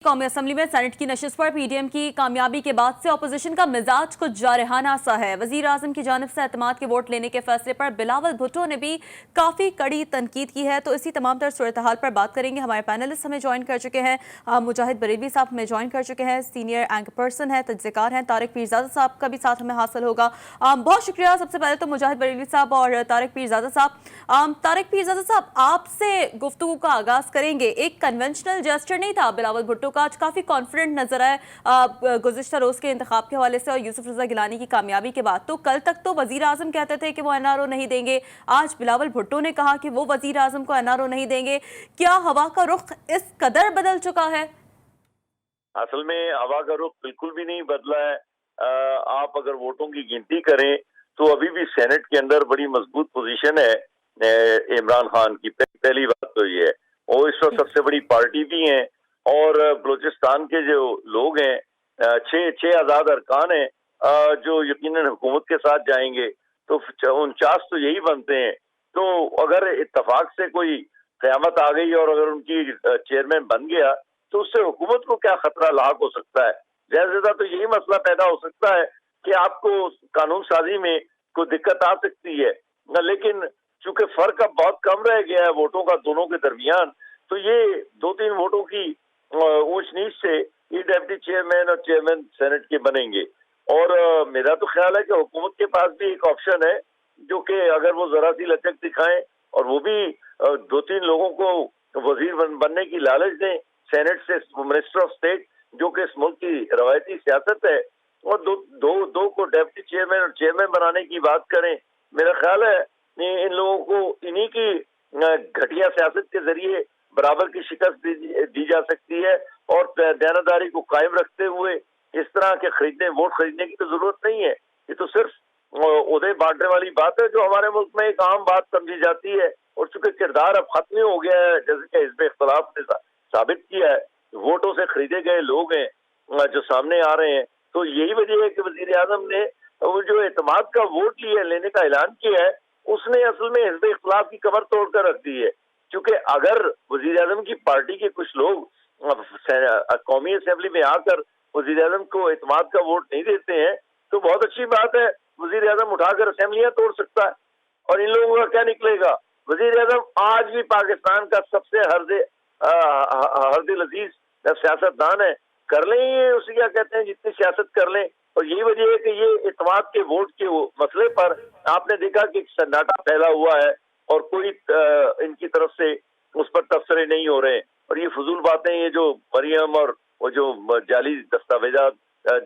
कौमी असम्बली में सेनेट की नशिस्त पर पीडीएम की कामयाबी के बाद से अपोजिशन का मिजाज कुछ जारहाना सा है। वजीर आजम की जानिब से एतमाद के वोट लेने के फैसले पर बिलावल भुट्टो ने भी काफी कड़ी तनकीद की है। तो इसी तमाम तर सूरत हाल पर बात करेंगे। हमारे पैनलिस्ट हमें ज्वाइन कर चुके हैं। मुजाहिद बरेलवी साहब हमें ज्वाइन कर चुके हैं, सीनियर एंकर पर्सन है, तज्ज़ेकार हैं। तारिक पीरजादा साहब का भी साथ हमें हासिल होगा। बहुत शुक्रिया। सबसे पहले तो मुजाहिद बरेलवी साहब और तारिक पीरजादा साहब। तारिक पीरजादा साहब, आपसे गुफ्तगू का आगाज करेंगे। एक कन्वेंशनल जेस्चर नहीं था बिलावल भुट्टो का, आज काफी कॉन्फिडेंट नजर आए गुज़िश्ता रोज के इंतखाब के हवाले से और यूसुफ रजा गिलानी की कामयाबी के बाद। तो कल तक तो वजीर आजम कहते थे कि वो एनआरओ नहीं देंगे, आज बिलावल भुट्टो ने कहा कि वो वजीर आजम को एनआरओ नहीं देंगे। क्या हवा का रुख इस कदर बदल चुका है? असल में हवा का रुख बिल्कुल भी नहीं बदला है। आप अगर वोटों की गिनती करें तो अभी भी सेनेट के अंदर बड़ी मजबूत पोजीशन है इमरान खान की। पहली बात तो ये है, वो इस वक्त सबसे बड़ी पार्टी भी है और बलूचिस्तान के जो लोग हैं, छह आजाद अरकान हैं जो यकीनन हुकूमत के साथ जाएंगे, तो 49 तो यही बनते हैं। तो अगर इत्तेफाक से कोई क़यामत आ गई और अगर उनकी चेयरमैन बन गया तो उससे हुकूमत को क्या खतरा लाक हो सकता है? ज्यादा से ज्यादा तो यही मसला पैदा हो सकता है कि आपको कानून साजी में कोई दिक्कत आ सकती है। लेकिन चूंकि फर्क अब बहुत कम रह गया है वोटों का दोनों के दरमियान, तो ये 2-3 वोटों की ऊंच नीच से ये डेप्टी चेयरमैन और चेयरमैन सेनेट के बनेंगे। और मेरा तो ख्याल है कि हुकूमत के पास भी एक ऑप्शन है, जो कि अगर वो जरा सी लचक दिखाएं और वो भी 2-3 लोगों को वजीर बनने की लालच दें सेनेट से, मिनिस्टर ऑफ स्टेट, जो कि इस मुल्क की रवायती सियासत है, और दो को डेप्टी चेयरमैन और चेयरमैन बनाने की बात करें। मेरा ख्याल है इन लोगों को इन्हीं की घटिया सियासत के जरिए बराबर की शिकस्त दी जा सकती है और दयानतदारी को कायम रखते हुए इस तरह के वोट खरीदने की तो जरूरत नहीं है। ये तो सिर्फ उदय बांटने वाली बात है जो हमारे मुल्क में एक आम बात समझी जाती है। और चूंकि किरदार अब खत्म ही हो गया है, जैसे कि हिज़्ब इख्तिलाफ ने साबित किया है, वोटों से खरीदे गए लोग हैं जो सामने आ रहे हैं। तो यही वजह है कि वजीर आजम ने वो जो एतमाद का वोट लेने का ऐलान किया है, उसने असल में हिज़्ब इख्तिलाफ की कमर तोड़कर रख दी है। क्योंकि अगर वजीर आजम की पार्टी के कुछ लोग कौमी असेंबली में आकर वजीर आजम को एतमाद का वोट नहीं देते हैं, तो बहुत अच्छी बात है, वजीर आजम उठाकर असेंबलियां तोड़ सकता है। और इन लोगों का क्या निकलेगा? वजीर आजम आज भी पाकिस्तान का सबसे हरदिल अजीज सियासतदान है। कर लें ये, उसे क्या कहते हैं, जितनी सियासत कर लें। और यही वजह है कि ये इत्तेमाद के वोट के मसले पर आपने देखा कि सन्नाटा फैला हुआ है और कोई इनकी तरफ से उस पर तबसरे नहीं हो रहे। और ये फजूल बातें, ये जो मरियम और वो जो जाली दस्तावेजात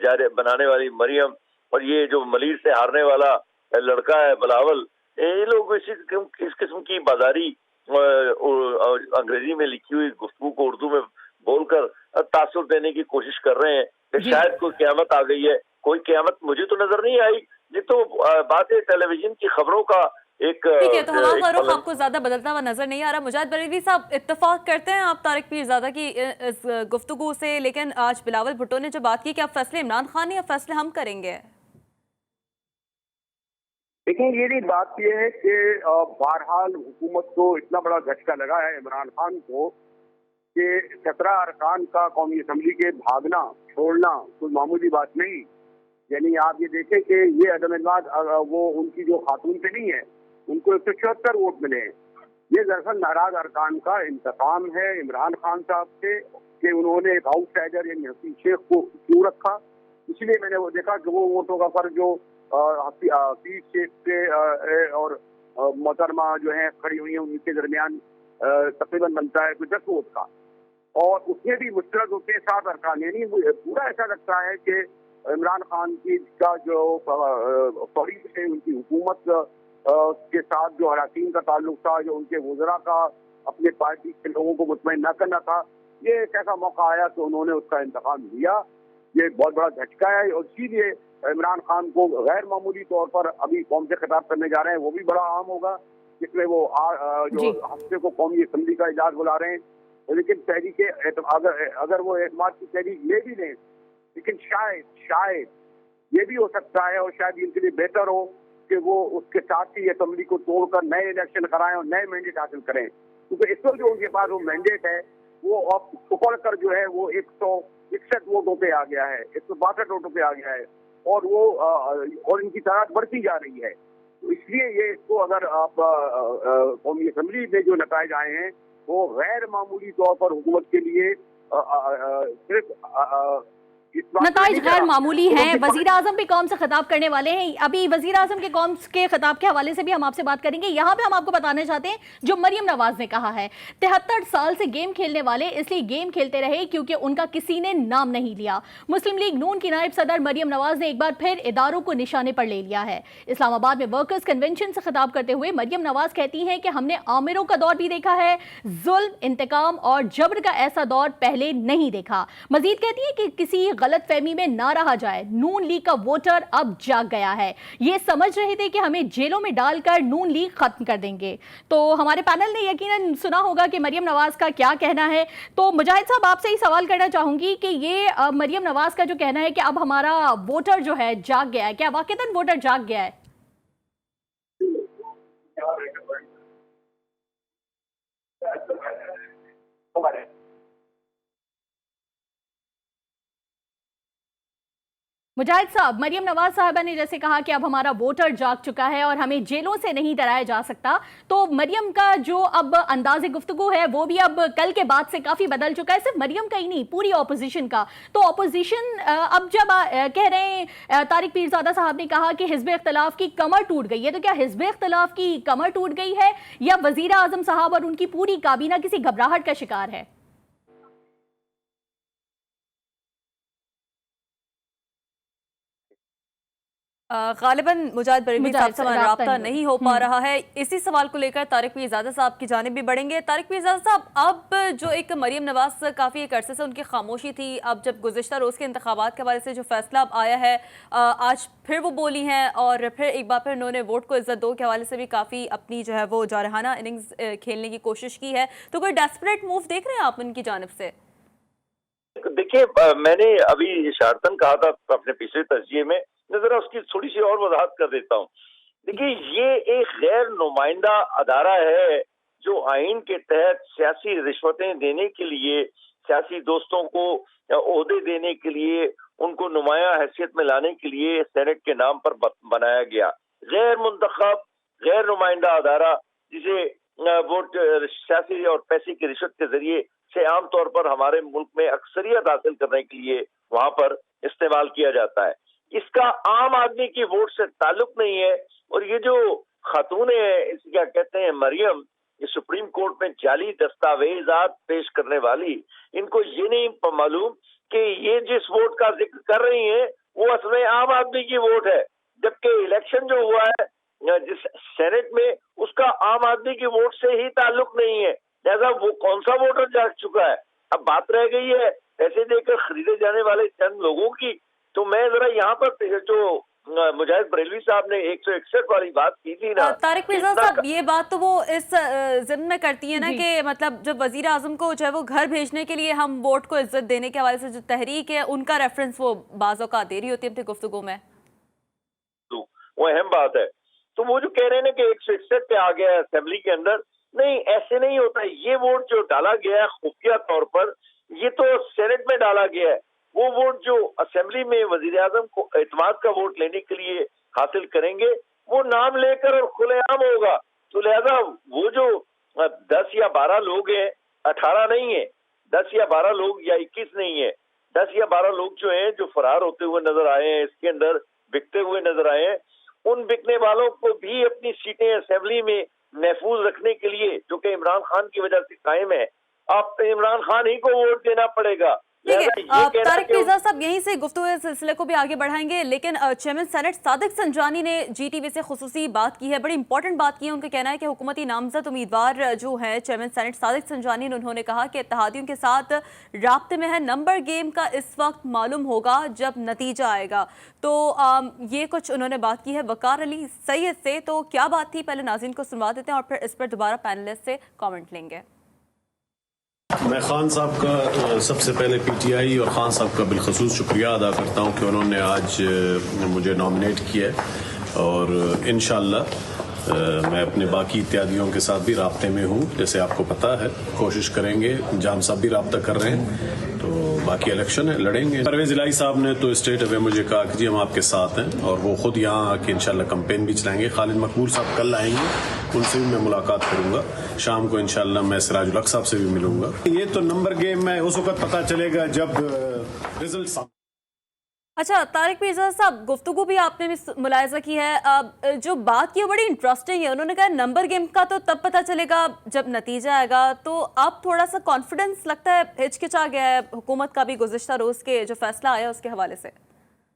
जारी बनाने वाली मरियम और ये जो मलिर से हारने वाला लड़का है बिलावल, ये लोग इस किस्म की बाजारी अंग्रेजी में लिखी हुई गुफ्तगू को उर्दू में बोलकर तासुर देने की कोशिश कर रहे हैं कि शायद कोई क़यामत आ गई है। कोई क़यामत मुझे तो नजर नहीं आई। ये तो बात है टेलीविजन की खबरों का एक। ठीक है, तो हवा का रुख आपको ज्यादा बदलता हुआ नजर नहीं आ रहा। मुजाहिद बरेलवी साहब, इत्तेफाक करते हैं आप तारिक पीरजादा की इस गुफ्तगू से, लेकिन आज बिलावल भुट्टो ने जो बात की कि अब फैसले इमरान खान ने, अब फैसले हम करेंगे। देखिए, ये भी बात यह है कि बहरहाल हुकूमत को इतना बड़ा झटका लगा है इमरान खान को कि 17 अरकान का कौमी असम्बली के भागना छोड़ना कोई मामूली बात नहीं। यानी आप ये देखें कि ये अदम एतमाद वो उनकी जो खातून से नहीं है, उनको 174 वोट मिले हैं। ये दरअसल नाराज अरकान का इंतकाम है इमरान खान साहब से कि उन्होंने एक आउटसाइडर यानी हसीन शेख को क्यों रखा। इसलिए मैंने वो देखा कि वो वोटों का फर्क जो हसीन शेख से और मोहतरमा जो है खड़ी हुई है उनके दरमियान तकरीबन बनता है कोई 10 वोट का। और उसमें भी मुश्तरक होते हैं 7 अरकान। यानी पूरा ऐसा लगता है कि इमरान खान की का जो फौरी से उनकी हुकूमत के साथ जो अराकीन का ताल्लुक था, जो उनके वज़रा का अपने पार्टी के लोगों को मुतमईन न करना था, ये एक ऐसा मौका आया तो उन्होंने उसका इंतखाब लिया। ये बहुत बड़ा झटका है और इसीलिए इमरान खान को गैर मामूली तौर पर अभी कौम से खिताब करने जा रहे हैं, वो भी बड़ा अहम होगा, जिसमें वो जो हफ्ते को कौमी असम्बली का इजलास बुला रहे हैं। लेकिन तहरीक अगर वो एतमाद की तहरीक ले भी लें, लेकिन शायद ये भी हो सकता है और शायद इनके लिए बेहतर हो कि वो उसके साथ ही असम्बली को तोड़कर नए इलेक्शन कराएं और नए मैंडेट हासिल करें। क्योंकि इस वक्त जो उनके पास वो मैंडेट है वो अब सुपड़कर जो है वो 161 वोटों पे आ गया है, 162 वोटों पे आ गया है, और वो और इनकी तादाद बढ़ती जा रही है। तो इसलिए ये इसको अगर आप कौमी असम्बली में जो नताइज आए हैं वो गैर मामूली तौर पर हुकूमत के लिए सिर्फ नताइज गैर मामूली हैं। वजीर आजम भी कौम से खिताब करने वाले हैं। अभी वजीर आजम के कौम के खिताब के हवाले से भी हम आपसे बात करेंगे। यहाँ पे हम आपको बताना चाहते हैं जो मरियम नवाज ने कहा है, 73 साल से गेम खेलने वाले इसलिए गेम खेलते रहे क्योंकि उनका किसी ने नाम नहीं लिया। मुस्लिम लीग नून की नायब सदर मरियम नवाज ने एक बार फिर इदारों को निशाने पर ले लिया है। इस्लामाबाद में वर्कर्स कन्वेंशन से खिताब करते हुए मरियम नवाज कहती हैं कि हमने आमिरों का दौर भी देखा है, जुल्म, इंतकाम और जबर का ऐसा दौर पहले नहीं देखा। मजीद कहती है कि किसी गलत फहमी में ना रहा जाए, नून लीग का वोटर अब जाग गया है। ये समझ रहे थे कि हमें जेलों में डालकर नून लीग खत्म कर देंगे। तो हमारे पैनल ने यकीनन सुना होगा कि मरियम नवाज का क्या कहना है। तो मुजाहिद साहब, आपसे ही सवाल करना चाहूंगी कि ये मरियम नवाज का जो कहना है कि अब हमारा वोटर जो है जाग गया है, क्या वाकईतन वोटर जाग गया है? मुजाहिद साहब, मरियम नवाज साहबा ने जैसे कहा कि अब हमारा वोटर जाग चुका है और हमें जेलों से नहीं डराया जा सकता, तो मरियम का जो अब अंदाज़े गुफ्तगू है वो भी अब कल के बाद से काफ़ी बदल चुका है। सिर्फ मरियम का ही नहीं, पूरी ऑपोजिशन का। तो ऑपोजिशन अब जब कह रहे हैं, तारिक पीरजादा साहब ने कहा कि हिज़्ब इख्तिलाफ की कमर टूट गई है, तो क्या हिज़्ब इख्तिलाफ की कमर टूट गई है या वज़ीर आज़म साहब और उनकी पूरी काबीना किसी घबराहट का शिकार है? गालिबन मुजाहिद बरेलवी साहब से राब्ता नहीं हो पा रहा है। इसी सवाल को लेकर तारिक पीरजादा साहब की जानिब भी बढ़ेंगे। तारिक पीरजादा साहब, अब जो एक मरियम नवाज काफ़ी एक अरसे से उनकी खामोशी थी, अब जब गुज़िश्ता रोज़ के इंतखाबात के हवाले से जो फैसला अब आया है, आज फिर वो बोली हैं और फिर एक बार फिर उन्होंने वोट को इज्जत दो के हवाले से भी काफ़ी अपनी जो है वो जारहाना इनिंग्स खेलने की कोशिश की है। तो कोई डेस्परेट मूव देख रहे हैं आप उनकी जानिब से? देखिए, मैंने अभी इशारतन कहा था अपने पिछले तस्जिए में, मैं जरा उसकी थोड़ी सी और वजाहत कर देता हूँ। देखिए, ये एक गैर नुमाइंदा अदारा है जो आइन के तहत सियासी रिश्वतें देने के लिए, सियासी दोस्तों को ओहदे देने के लिए, उनको नुमाया हैसियत में लाने के लिए सेनेट के नाम पर बनाया गया। गैर मुंतखब, गैर नुमाइंदा अदारा जिसे वोट सियासी और पैसे की रिश्वत के जरिए से आमतौर पर हमारे मुल्क में अक्सरियत हासिल करने के लिए वहां पर इस्तेमाल किया जाता है। इसका आम आदमी की वोट से ताल्लुक नहीं है। और ये जो खातून है, इसे क्या कहते हैं, मरियम, ये सुप्रीम कोर्ट में जाली दस्तावेजात पेश करने वाली, इनको ये नहीं मालूम कि ये जिस वोट का जिक्र कर रही है वो असली आम आदमी की वोट है, जबकि इलेक्शन जो हुआ है जिस सेनेट में, उसका आम आदमी की वोट से ही ताल्लुक नहीं है। लिहाजा वो कौन सा वोटर जाग चुका है? अब बात रह गई है पैसे देकर खरीदे जाने वाले चंद लोगों की। तो मैं जरा यहाँ पर जो मुजाहिद बरेलवी साहब ने 161 वाली बात की थी ना, तारिक पीरजादा साहब, ये बात तो वो इस जिम्मे में करती है ना कि मतलब जब वजीर आजम को जो है वो घर भेजने के लिए हम वोट को इज्जत देने के हवाले से जो तहरीक है, उनका रेफरेंस वो बाज़ औक़ात दे रही होती है अपनी गुफ्तगू में। तो वो अहम बात है। तो वो जो कह रहे हैं ना कि 161 पे आ गया है असेंबली के अंदर, नहीं, ऐसे नहीं होता। ये वोट जो डाला गया है खुफिया तौर पर, ये तो सेनेट में डाला गया है। वो वोट जो असेंबली में वजीर आजम को एतमाद का वोट लेने के लिए हासिल करेंगे, वो नाम लेकर और खुलेआम होगा। तो लिहाजा वो जो 10 या 12 लोग हैं, 18 नहीं है, 10 या 12 लोग या 21 नहीं है, 10 या 12 लोग जो हैं, जो फरार होते हुए नजर आए हैं, इसके अंदर बिकते हुए नजर आए हैं, उन बिकने वालों को भी अपनी सीटें असेंबली में महफूज रखने के लिए, जो कि इमरान खान की वजह से कायम है, आप इमरान खान ही को वोट देना पड़ेगा। ठीक है, तारिक पीरजादा साहब, यहीं से गुफ्तगू सिलसिले को भी आगे बढ़ाएंगे, लेकिन चेयरमैन सेनेट सादिक संजानी ने GTV से खुसूसी बात की है, बड़ी इंपॉर्टेंट बात की है। उनका कहना है कि हुकूमती नामजद उम्मीदवार जो है चेयरमैन सेनेट सादिक संजानी ने, उन्होंने कहा कि इत्तेहादियों के साथ राब्ते में है, नंबर गेम का इस वक्त मालूम होगा जब नतीजा आएगा। तो ये कुछ उन्होंने बात की है वकार अली सैयद से। तो क्या बात थी, पहले नाज़रीन को सुनवा देते हैं और फिर इस पर दोबारा पैनलिस्ट से कॉमेंट लेंगे। मैं खान साहब का सबसे पहले PTI और खान साहब का बिलखसूस शुक्रिया अदा करता हूं कि उन्होंने आज मुझे नॉमिनेट किया है और इंशाअल्लाह मैं अपने बाकी इत्यादियों के साथ भी राब्ते में हूँ, जैसे आपको पता है। कोशिश करेंगे, जाम साहब भी राब्ता कर रहे हैं, तो बाकी इलेक्शन है, लड़ेंगे। परवेज इलाही साहब ने तो स्टेट अवे मुझे कहा कि जी हम आपके साथ हैं, और वो खुद यहाँ आके इंशाल्लाह कैंपेन भी चलाएंगे। खालिद मकबूल साहब कल आएंगे, उनसे भी मैं मुलाकात करूंगा। शाम को इंशाल्लाह मैं सिराजुल हक साहब से भी मिलूंगा। ये तो नंबर गेम है, उस वक्त पता चलेगा जब रिजल्ट। अच्छा तारिक पीरजादा साहब, गुफ्तगू भी आपने भी मुलायजा की है, जो बात की है बड़ी इंटरेस्टिंग है। उन्होंने कहा नंबर गेम का तो तब पता चलेगा जब नतीजा आएगा। तो अब थोड़ा सा कॉन्फिडेंस लगता है हिचकिचा गया है हुकूमत का भी गुज़िश्ता रोज के जो फैसला आया उसके हवाले से।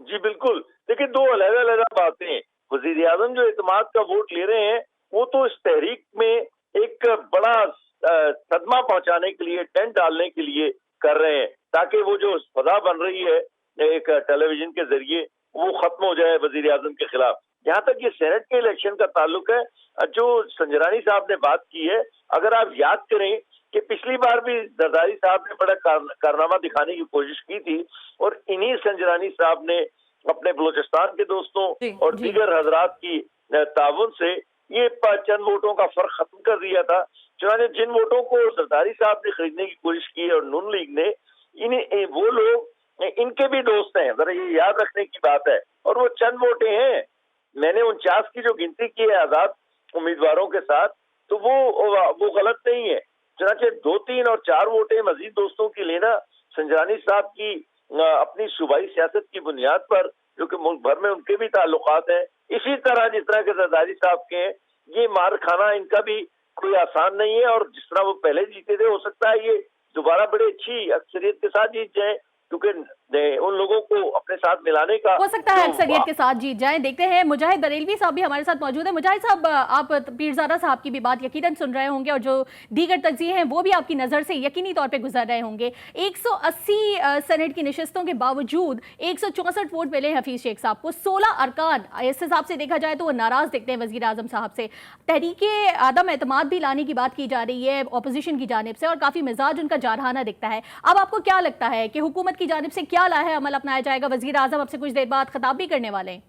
जी बिल्कुल, देखिए दो अलग-अलग बातें। वजीर आजम जो इत्तेमाद का वोट ले रहे हैं, वो तो इस तहरीक में एक बड़ा सदमा पहुंचाने के लिए, डेंट डालने के लिए कर रहे हैं, ताकि वो जो फजा बन रही है एक टेलीविजन के जरिए वो खत्म हो जाए वजीर आजम के खिलाफ। यहाँ तक ये सेनेट के इलेक्शन का ताल्लुक है, जो संजरानी साहब ने बात की है, अगर आप याद करें कि पिछली बार भी जरदारी साहब ने बड़ा कारनामा दिखाने की कोशिश की थी, और इन्हीं संजरानी साहब ने अपने बलूचिस्तान के दोस्तों और दीगर हजरात की ताउन से ये चंद वोटों का फर्क खत्म कर दिया था। चुनांचे जिन वोटों को जरदारी साहब ने खरीदने की कोशिश की और नून लीग ने, इन्हें वो लोग इनके भी दोस्त हैं, जरा ये याद रखने की बात है। और वो चंद वोटें हैं, मैंने 49 की जो गिनती की है आजाद उम्मीदवारों के साथ, तो वो गलत नहीं है। चुनांचे 2, 3 और 4 वोटें मजीद दोस्तों की लेना संजरानी साहब की अपनी सूबाई सियासत की बुनियाद पर, जो कि मुल्क भर में उनके भी ताल्लुकात हैं, इसी तरह जिस तरह के जरदारी साहब के हैं, ये मार खाना इनका भी कोई आसान नहीं है। और जिस तरह वो पहले जीते थे, हो सकता है ये दोबारा बड़ी अच्छी अक्सरियत के साथ जीत जाए, क्योंकि उन लोगों को अपने साथ मिलाने का हो सकता है अक्सरियत के साथ जीत जाएं। देखते हैं, मुजाहिद बरेलवी साहब भी हमारे साथ मौजूद है। मुजाहिद साहब, आप पीरजादा साहब की भी बात यकीनन सुन रहे होंगे, और जो दीगर तज्ज़िये हैं वो भी आपकी नज़र से यकीनी तौर पे गुजर रहे होंगे। 180 सेनेट की नशिस्तों के बावजूद 164 वोट मिले हफीज शेख साहब को। 16 अरकान, इस हिसाब से देखा जाए तो वो नाराज दिखते हैं वजीर आजम साहब से। तहरीके आदम एतमाद भी लाने की बात की जा रही है अपोजिशन की जानिब से, और काफ़ी मिजाज उनका जारहाना दिखता है। अब आपको क्या लगता है कि हुकूमत की जानिब से क्या है अमल अपनाया जाएगा? वजीर आजम अब से कुछ देर बाद खिताब भी करने वाले हैं।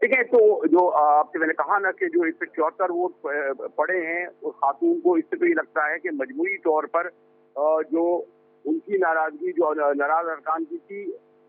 ठीक है, तो जो आपसे मैंने कहा ना कि जो 174 वोट पड़े हैं उस खातून को, इससे तो ये लगता है कि मजमूई तौर पर जो उनकी नाराजगी जो नाराज अरकान की थी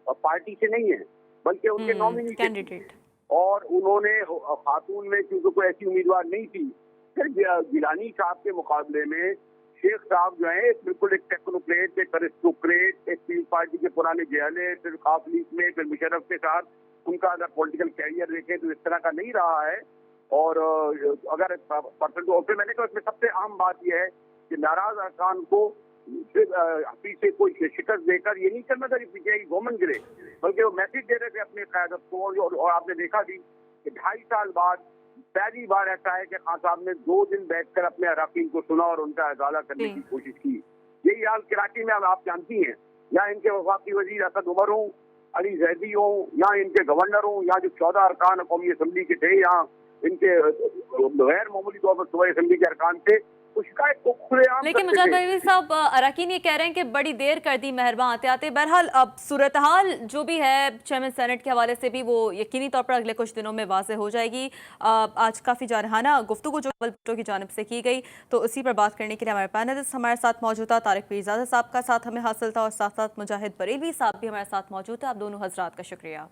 पार्टी से नहीं है, बल्कि उनके नॉमिनी कैंडिडेट, और उन्होंने खातून में क्योंकि कोई ऐसी उम्मीदवार नहीं थी। फिर गिलानी साहब के मुकाबले में शेख साहब जो है बिल्कुल एक टेक्नोक्रेट, एक अरिस्टोक्रेट, एक पीपल्स पार्टी के पुराने जहले, फिर खास लीग में, फिर मुशर्रफ के साथ उनका अगर पॉलिटिकल कैरियर देखें तो इस तरह का नहीं रहा है। और अगर परसेंट, और फिर मैंने कहा इसमें सबसे अहम बात यह है कि नाराज अरकान को हफीज से कोई शिकस्त देकर ये नहीं करना था पीटीआई गवर्नमेंट गिरे, बल्कि वो मैसेज दे रहे थे अपने क़यादत को। और आपने देखा भी कि 2.5 साल बाद पहली बार ऐसा है कि खान साहब ने 2 दिन बैठकर अपने अराकीन को सुना और उनका अजाला करने की कोशिश की। यही हाल कराची में आप जानती हैं, यहाँ इनके वफाकी वजीर असद उमर हों, अली जैदी हों, यहाँ इनके गवर्नर हों, यहाँ जो 14 अरकान कौमी असम्बली के थे, यहाँ इनके गैर मामूली तौर पर सूबाई असम्बली के अरकान थे, तो शिकायत को खुलेआम। लेकिन मुजाहिद बरेलवी साहब, अरकान ये कह रहे हैं कि बड़ी देर कर दी मेहरबान आते आते। बहरहाल अब सूरत हाल जो भी है चेयरमैन सेनेट के हवाले से भी वो यकीनी तौर पर अगले कुछ दिनों में वाज़ेह हो जाएगी। आज काफ़ी जारहाना गुफ्तगू जो भुट्टो की जानिब से की गई, तो उसी पर बात करने के लिए हमारे पैनलिस्ट हमारे साथ मौजूद था। तारिक पीरजादा साहब का साथ हमें हासिल था, और साथ साथ मुजाहिद बरेलवी साहब भी हमारे साथ मौजूद है। आप दोनों हजरात का शुक्रिया।